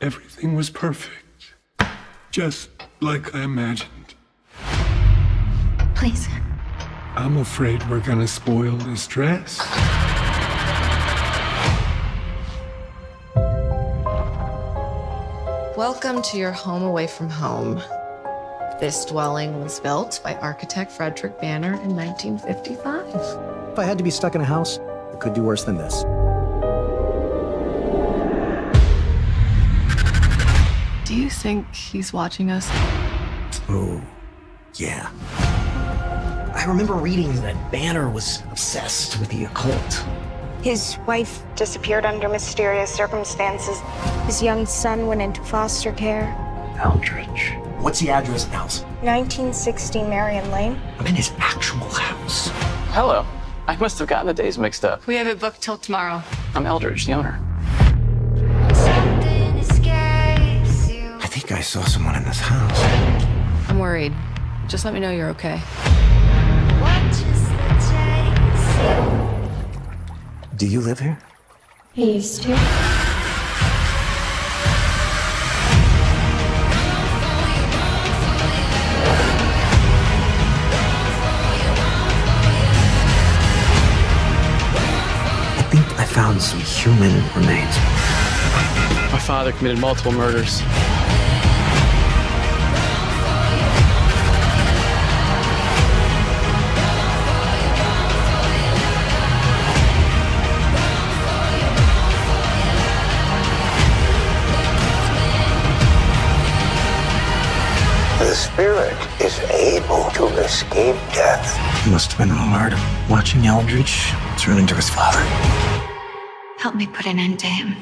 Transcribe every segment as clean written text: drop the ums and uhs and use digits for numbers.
Everything was perfect. Just like I imagined. Please. I'm afraid we're gonna spoil this dress. Welcome to your home away from home. This dwelling was built by architect Frederick Banner in 1955. If I had to be stuck in a house, it could do worse than this. Do you think he's watching us? Oh, yeah. I remember reading that Banner was obsessed with the occult. His wife disappeared under mysterious circumstances. His young son went into foster care. Eldridge. What's the address of the house? 1960 Marion Lane. I'm in his actual house. Hello. I must have gotten the days mixed up. We have it booked till tomorrow. I'm Eldridge, the owner. I think I saw someone in this house. I'm worried. Just let me know you're okay. Do you live here? He used to. I think I found some human remains. My father committed multiple murders. The spirit is able to escape death. He must have been hard watching Eldridge turn to his father. Help me put an end to him.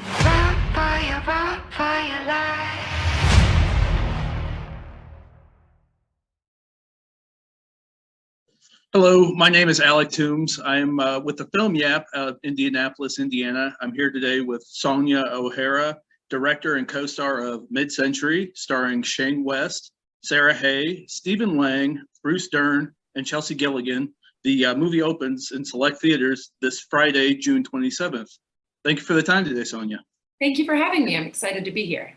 Hello, my name is Alec Toombs. I'm with the Film Yap of Indianapolis, Indiana. I'm here today with Sonja O'Hara, director and co-star of Mid-Century, starring Shane West, Sarah Hay, Stephen Lang, Bruce Dern, and Chelsea Gilligan. The movie opens in select theaters this Friday, June 27th. Thank you for the time today, Sonja. Thank you for having me. I'm excited to be here.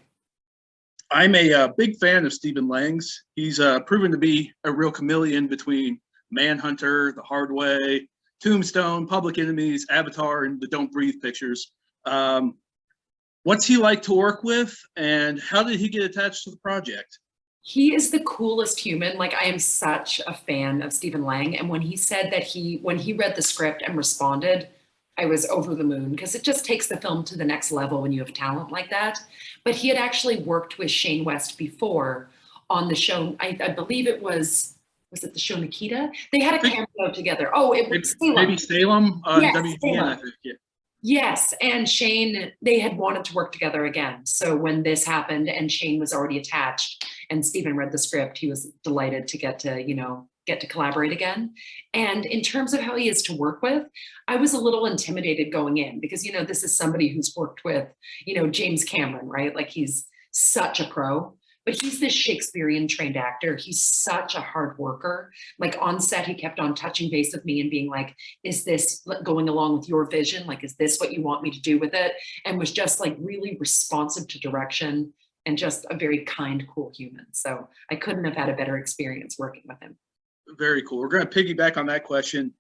I'm a big fan of Stephen Lang's. He's proven to be a real chameleon between Manhunter, The Hard Way, Tombstone, Public Enemies, Avatar, and the Don't Breathe pictures. What's he like to work with, and how did he get attached to the project? He is the coolest human. Like, I am such a fan of Stephen Lang. And when he said that when he read the script and responded, I was over the moon, because it just takes the film to the next level when you have talent like that. But he had actually worked with Shane West before on the show. I believe it was it the show Nikita? They had a cameo together. Oh, it was Salem. Maybe Salem on Yes, WGN, Salem. I think. Yeah. Yes, and Shane, they had wanted to work together again. So when this happened and Shane was already attached and Stephen read the script, he was delighted to get to collaborate again. And in terms of how he is to work with, I was a little intimidated going in because, this is somebody who's worked with, James Cameron, right? Like, he's such a pro. But he's this Shakespearean trained actor. He's such a hard worker. Like, on set, he kept on touching base with me and being like, is this going along with your vision? Like, is this what you want me to do with it? And was just like really responsive to direction and just a very kind, cool human. So I couldn't have had a better experience working with him. Very cool. We're going to piggyback on that question.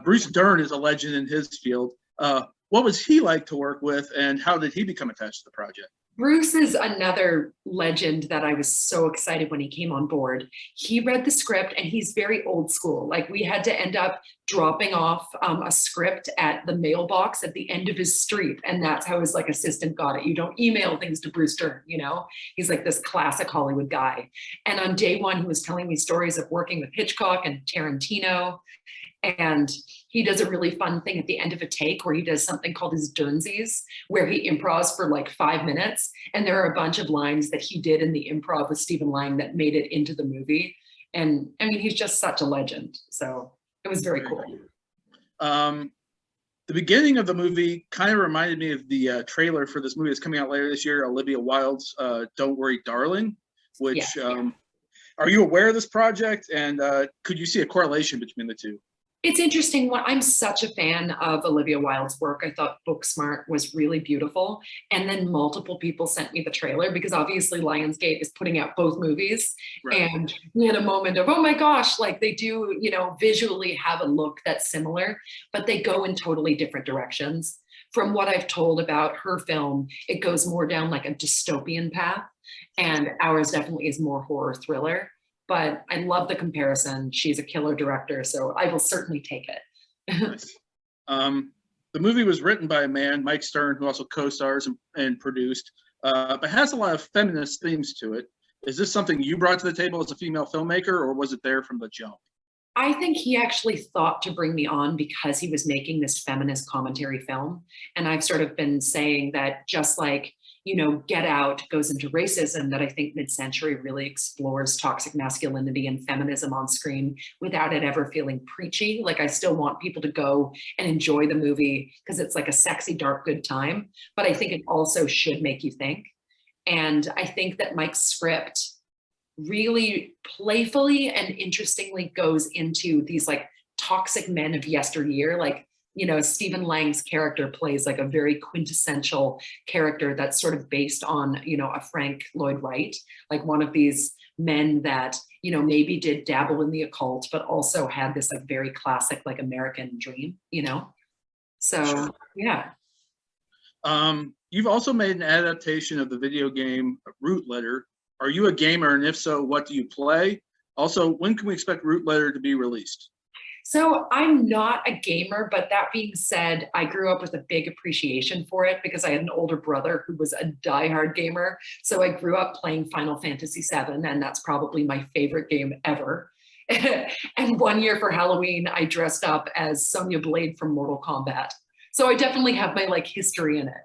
Bruce Dern is a legend in his field. What was he like to work with, and how did he become attached to the project? Bruce is another legend that I was so excited when he came on board. He read the script and he's very old school. Like, we had to end up dropping off a script at the mailbox at the end of his street. And that's how his assistant got it. You don't email things to Bruce Dern, He's like this classic Hollywood guy. And on day one, he was telling me stories of working with Hitchcock and Tarantino. And he does a really fun thing at the end of a take where he does something called his Durnsies, where he improvs for like 5 minutes. And there are a bunch of lines that he did in the improv with Stephen Lang that made it into the movie. And I mean, he's just such a legend. So it was very cool. The beginning of the movie kind of reminded me of the trailer for this movie that's coming out later this year, Olivia Wilde's Don't Worry, Darling, which are you aware of this project, and could you see a correlation between the two? It's interesting. I'm such a fan of Olivia Wilde's work. I thought Booksmart was really beautiful. And then multiple people sent me the trailer because obviously Lionsgate is putting out both movies. Right. And we had a moment of, oh my gosh, like they do, visually have a look that's similar, but they go in totally different directions. From what I've told about her film, it goes more down like a dystopian path, and ours definitely is more horror thriller. But I love the comparison. She's a killer director, so I will certainly take it. Nice. The movie was written by a man, Mike Stern, who also co-stars and produced, but has a lot of feminist themes to it. Is this something you brought to the table as a female filmmaker, or was it there from the jump? I think he actually thought to bring me on because he was making this feminist commentary film. And I've sort of been saying that just like, Get Out goes into racism, that I think Mid-Century really explores toxic masculinity and feminism on screen without it ever feeling preachy. Like I still want people to go and enjoy the movie because it's like a sexy, dark, good time. But I think it also should make you think. And I think that Mike's script really playfully and interestingly goes into these like toxic men of yesteryear. Like, Stephen Lang's character plays like a very quintessential character that's sort of based on, a Frank Lloyd Wright, like one of these men that, maybe did dabble in the occult, but also had this like very classic, like American dream, So, Sure. Yeah. You've also made an adaptation of the video game Root Letter. Are you a gamer, and if so, what do you play? Also, when can we expect Root Letter to be released? So I'm not a gamer, but that being said, I grew up with a big appreciation for it because I had an older brother who was a diehard gamer. So I grew up playing Final Fantasy VII, and that's probably my favorite game ever. And one year for Halloween, I dressed up as Sonya Blade from Mortal Kombat. So I definitely have my like history in it.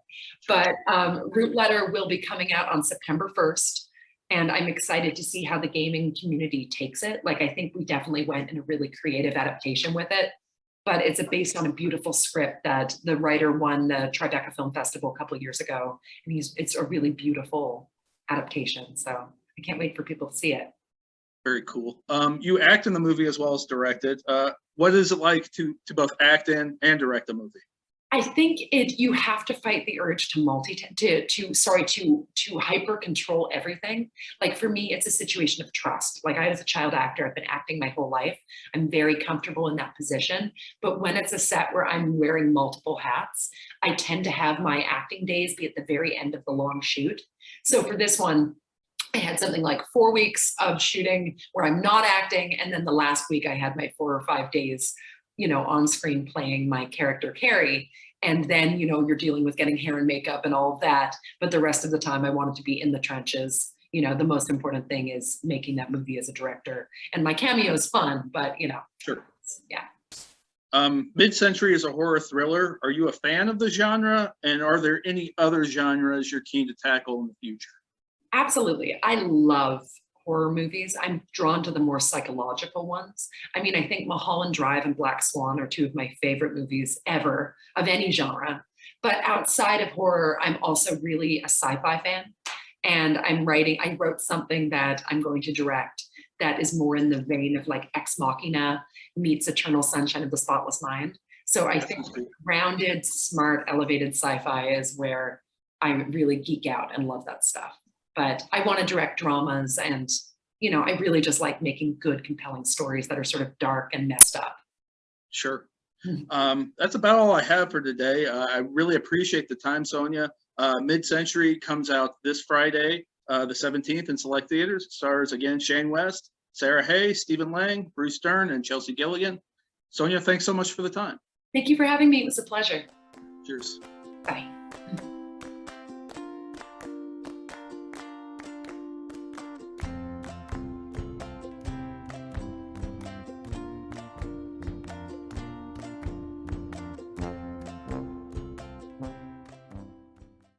But Root Letter will be coming out on September 1st. And I'm excited to see how the gaming community takes it. Like, I think we definitely went in a really creative adaptation with it, but it's based on a beautiful script that the writer won the Tribeca Film Festival a couple of years ago. And it's a really beautiful adaptation. So I can't wait for people to see it. Very cool. You act in the movie as well as direct it. What is it like to both act in and direct a movie? I think you have to fight the urge to hyper control everything. Like for me, it's a situation of trust. Like I, as a child actor, I've been acting my whole life. I'm very comfortable in that position. But when it's a set where I'm wearing multiple hats, I tend to have my acting days be at the very end of the long shoot. So for this one, I had something like 4 weeks of shooting where I'm not acting. And then the last week I had my 4 or 5 days on screen playing my character Carrie. And then, you're dealing with getting hair and makeup and all of that. But the rest of the time I wanted to be in the trenches. The most important thing is making that movie as a director. And my cameo is fun, but Sure. Yeah. Mid-Century is a horror thriller. Are you a fan of the genre? And are there any other genres you're keen to tackle in the future? Absolutely. I love horror movies. I'm drawn to the more psychological ones. I mean, I think Mulholland Drive and Black Swan are 2 of my favorite movies ever of any genre. But outside of horror, I'm also really a sci-fi fan. And I wrote something that I'm going to direct that is more in the vein of like Ex Machina meets Eternal Sunshine of the Spotless Mind. So I think grounded, smart, elevated sci-fi is where I really geek out and love that stuff. But I want to direct dramas and, I really just like making good, compelling stories that are sort of dark and messed up. Sure. That's about all I have for today. I really appreciate the time, Sonja. Mid-Century comes out this Friday, the 17th in select theaters. It stars again Shane West, Sarah Hay, Stephen Lang, Bruce Stern, and Chelsea Gilligan. Sonja, thanks so much for the time. Thank you for having me. It was a pleasure. Cheers. Bye.